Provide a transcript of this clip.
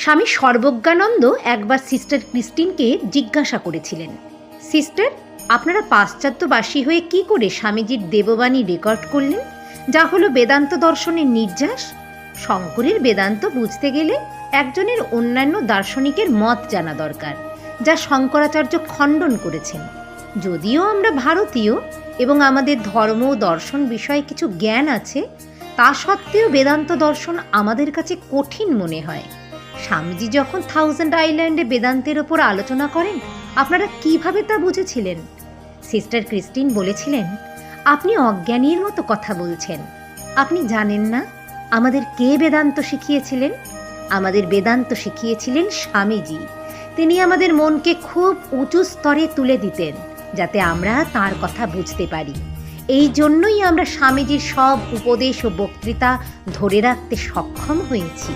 স্বামী সর্বজ্ঞানন্দ একবার সিস্টার ক্রিস্টিনকে জিজ্ঞাসা করেছিলেন, সিস্টার, আপনারা পাশ্চাত্যবাসী হয়ে কি করে স্বামীজির দেববাণী রেকর্ড করলেন, যা হলো বেদান্ত দর্শনের নির্যাস? শঙ্করের বেদান্ত বুঝতে গেলে একজনের অন্যান্য দার্শনিকের মত জানা দরকার, যা শঙ্করাচার্য খণ্ডন করেছেন। যদিও আমরা ভারতীয় এবং আমাদের ধর্ম ও দর্শন বিষয়ে কিছু জ্ঞান আছে, তা সত্ত্বেও বেদান্ত দর্শন আমাদের কাছে কঠিন মনে হয়। স্বামীজি যখন 1000 আইল্যান্ডে বেদান্তের ওপর আলোচনা করেন, আপনারা কিভাবে তা বুঝেছিলেন? সিস্টার ক্রিস্টিন বলেছিলেন, আপনি অজ্ঞানীর মতো কথা বলছেন। আপনি জানেন না আমাদের কে বেদান্ত শিখিয়েছিলেন? আমাদের বেদান্ত শিখিয়েছিলেন স্বামীজি। তিনি আমাদের মনকে খুব উঁচু স্তরে তুলে দিতেন, যাতে আমরা তার কথা বুঝতে পারি। এই জন্যই আমরা স্বামীজির সব উপদেশ ও বক্তৃতা ধরে রাখতে সক্ষম হয়েছি।